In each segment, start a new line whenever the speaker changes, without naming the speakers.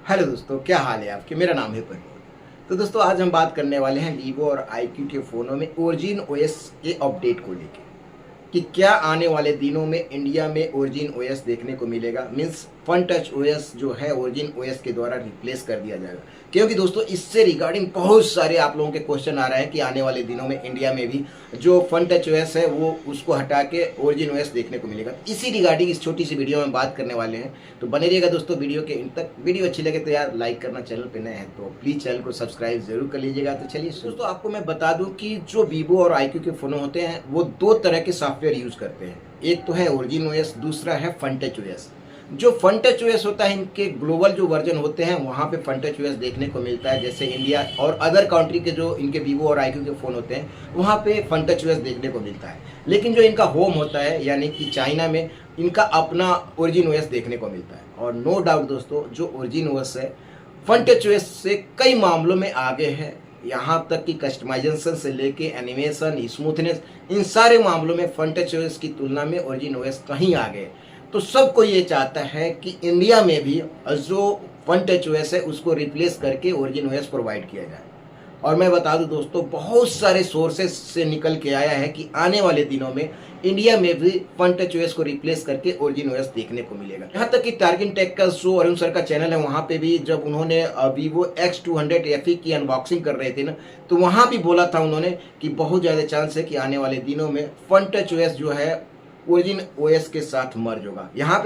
Hello दोस्तों, क्या हाल है आपके। मेरा नाम है प्रमोद। तो दोस्तों, आज हम बात करने वाले हैं वीवो और आईक्यू के फ़ोनों में ओरिजिन ओएस के अपडेट को लेके कि क्या आने वाले दिनों में इंडिया में ओरिजिन ओएस देखने को मिलेगा। मीन्स फन टच ओएस जो है ओरिजिन ओएस के द्वारा रिप्लेस कर दिया जाएगा। क्योंकि दोस्तों, इससे रिगार्डिंग बहुत सारे आप लोगों के क्वेश्चन आ रहे हैं कि आने वाले दिनों में इंडिया में भी जो फन टच ओएस है वो उसको हटा के ओरिजिन ओएस देखने को मिलेगा। इसी रिगार्डिंग इस छोटी सी वीडियो में बात करने वाले हैं। तो बने रहिएगा दोस्तों वीडियो के इन तक। वीडियो अच्छी लगे तो यार लाइक करना, चैनल पे नए हैं तो प्लीज़ चैनल को सब्सक्राइब जरूर कर लीजिएगा। तो चलिए दोस्तों, आपको मैं बता दूं कि जो वीवो और आईक्यू के फ़ोन होते हैं वो दो तरह के सॉफ्टवेयर यूज़ करते हैं। एक तो है ओरिजिन ओएस, दूसरा है फन टच ओएस। जो फन टच ओएस होता है, इनके ग्लोबल जो वर्जन होते हैं वहाँ पे फन टच ओएस देखने को मिलता है। जैसे इंडिया और अदर कंट्री के जो इनके वीवो और आईक्यू के फ़ोन होते हैं वहाँ पे फन टच ओएस देखने को मिलता है। लेकिन जो इनका होम होता है यानी कि चाइना में, इनका अपना ओरिजिन ओएस देखने को मिलता है। और नो डाउट दोस्तों, जो ओरिजिन ओएस है फन टच ओएस से कई मामलों में आगे है। यहाँ तक कि कस्टमाइजेशन से लेके एनिमेशन, स्मूथनेस, इन सारे मामलों में फन टच ओएस की तुलना में ओरिजिन ओएस कहीं आगे है। तो सबको ये चाहता है कि इंडिया में भी जो फन टच ओएस है उसको रिप्लेस करके ओरिजिन ओएस प्रोवाइड किया जाए। और मैं बता दूं दोस्तों, बहुत सारे सोर्सेस से निकल के आया है कि आने वाले दिनों में इंडिया में भी फन टच ओएस को रिप्लेस करके ओरिजिन ओएस देखने को मिलेगा। यहाँ तक कि टार्गेट टेक का जो अरुण सर का चैनल है वहाँ पे भी जब उन्होंने वीवो X200 FE की अनबॉक्सिंग कर रहे थे ना, तो वहाँ भी बोला था उन्होंने कि बहुत ज़्यादा चांस है कि आने वाले दिनों में फन टच ओएस जो है ओरिजिन ओएस के साथ मर्ज होगा। यहाँ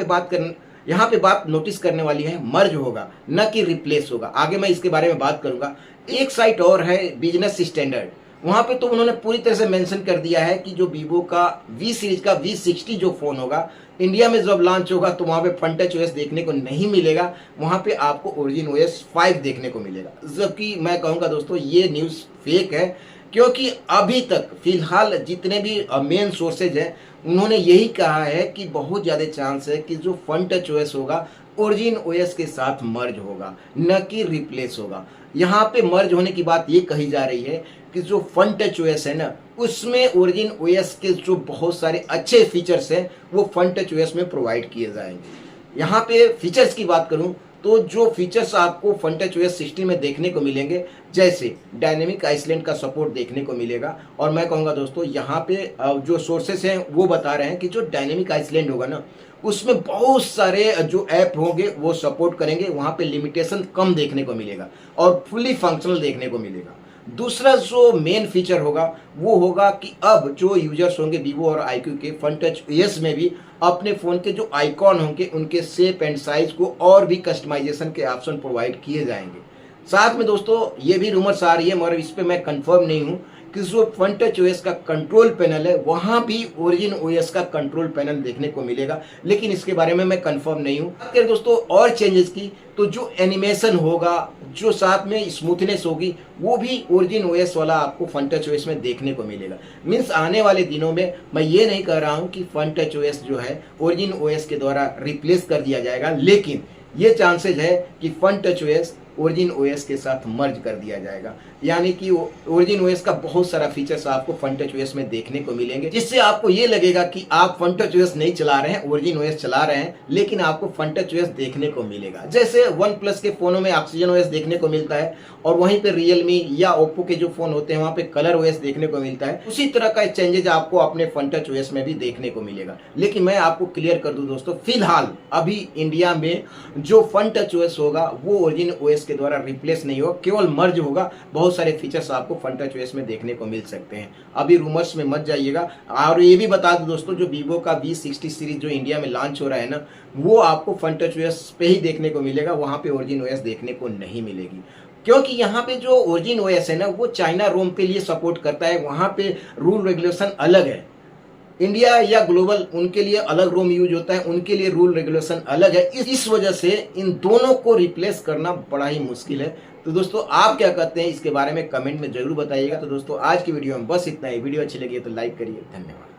पे बात नोटिस करने वाली है, मर्ज होगा न कि रिप्लेस होगा। आगे मैं इसके बारे में बात करूंगा। एक साइट और है बिजनेस स्टैंडर्ड, वहाँ पे तो उन्होंने पूरी तरह से मेंशन कर दिया है कि जो वीवो का V सीरीज का V60 जो फ़ोन होगा इंडिया में जब लॉन्च होगा तो वहाँ पे फन टच ओएस देखने को नहीं मिलेगा। वहाँ पे आपको ओरिजिन ओएस 5 देखने को मिलेगा। जबकि मैं कहूँगा दोस्तों, ये न्यूज़ फेक है। क्योंकि अभी तक फिलहाल जितने भी मेन सोर्सेज हैं उन्होंने यही कहा है कि बहुत ज़्यादा चांस है कि जो फन टच ओएस होगा ओरिजिन ओएस के साथ मर्ज होगा, न कि रिप्लेस होगा। यहाँ पे मर्ज होने की बात ये कही जा रही है कि जो फन टच ओएस है ना, उसमें ओरिजिन ओएस के जो बहुत सारे अच्छे फीचर्स हैं वो फन टच ओएस में प्रोवाइड किए जाएंगे। यहाँ पे फीचर्स की बात करूँ तो जो फीचर्स आपको फन टच ओएस 16 में देखने को मिलेंगे, जैसे डायनेमिक आइसलैंड का सपोर्ट देखने को मिलेगा। और मैं कहूँगा दोस्तों, यहाँ पे जो सोर्सेस हैं वो बता रहे हैं कि जो डायनेमिक आइसलैंड होगा ना, उसमें बहुत सारे जो ऐप होंगे वो सपोर्ट करेंगे। वहाँ पे लिमिटेशन कम देखने को मिलेगा और फुली फंक्शनल देखने को मिलेगा। दूसरा जो मेन फीचर होगा वो होगा कि अब जो यूजर्स होंगे वीवो और आईक्यू के, फन टच ओएस में भी अपने फ़ोन के जो आइकॉन होंगे उनके शेप एंड साइज को और भी कस्टमाइजेशन के ऑप्शन प्रोवाइड किए जाएंगे। साथ में दोस्तों, ये भी रूमर्स आ रही है मगर इस पर मैं कंफर्म नहीं हूँ कि जो फन टच ओएस का कंट्रोल पैनल है वहाँ भी ओरिजिन ओएस का कंट्रोल पैनल देखने को मिलेगा। लेकिन इसके बारे में मैं कंफर्म नहीं हूँ। अगर दोस्तों और चेंजेस की तो जो एनिमेशन होगा, जो साथ में स्मूथनेस होगी, वो भी ओरिजिन ओएस वाला आपको फन टच ओएस में देखने को मिलेगा। मीन्स आने वाले दिनों में मैं ये नहीं कह रहा हूँ कि फन टच ओएस जो है ओरिजिन ओएस के द्वारा रिप्लेस कर दिया जाएगा, लेकिन ये चांसेज है कि Funtouch OS Origin OS के साथ मर्ज कर दिया जाएगा। यानी कि ओरिजिन ओएस का बहुत सारा फीचर्स आपको फन टच ओएस में देखने को मिलेंगे, जिससे आपको ये लगेगा कि आप फन टच ओएस नहीं चला रहे हैं, ओरिजिन ओएस चला रहे हैं, लेकिन आपको फन टच ओएस देखने को मिलेगा। जैसे वन प्लस के फोनों में ऑक्सीजन ओएस देखने को मिलता है और वहीं पे रियलमी या ओप्पो के जो फोन होते हैं वहाँ पे कलर ओएस देखने को मिलता है, उसी तरह का चेंजेस आपको अपने फन टच ओएस में भी देखने को मिलेगा। लेकिन मैं आपको क्लियर कर दूं दोस्तों, फिलहाल अभी इंडिया में जो फन टच ओएस होगा वो ओरिजिन ओएस के द्वारा रिप्लेस नहीं होगा, केवल मर्ज होगा। बहुत सारे फीचर्स आपको फन टच ओएस में देखने को मिल सकते हैं। अभी रूमर्स में मत जाइएगा। और ये भी बता दूं दोस्तों, जो वीवो का V60 सीरीज जो इंडिया में लॉन्च हो रहा है ना, वो आपको फन टच ओएस पे ही देखने को मिलेगा, वहाँ पे ओरिजिन ओएस देखने को नहीं मिलेगी। क्योंकि यहाँ पे जो ओरिजिन ओएस है ना वो चाइना रोम के लिए सपोर्ट करता है। वहाँ पे रूल रेगुलेशन अलग है। इंडिया या ग्लोबल उनके लिए अलग रोम यूज होता है, उनके लिए रूल रेगुलेशन अलग है। इस वजह से इन दोनों को रिप्लेस करना बड़ा ही मुश्किल है। तो दोस्तों, आप क्या कहते हैं इसके बारे में कमेंट में जरूर बताइएगा। तो दोस्तों, आज की वीडियो में बस इतना ही। वीडियो अच्छी लगी है तो लाइक करिए। धन्यवाद।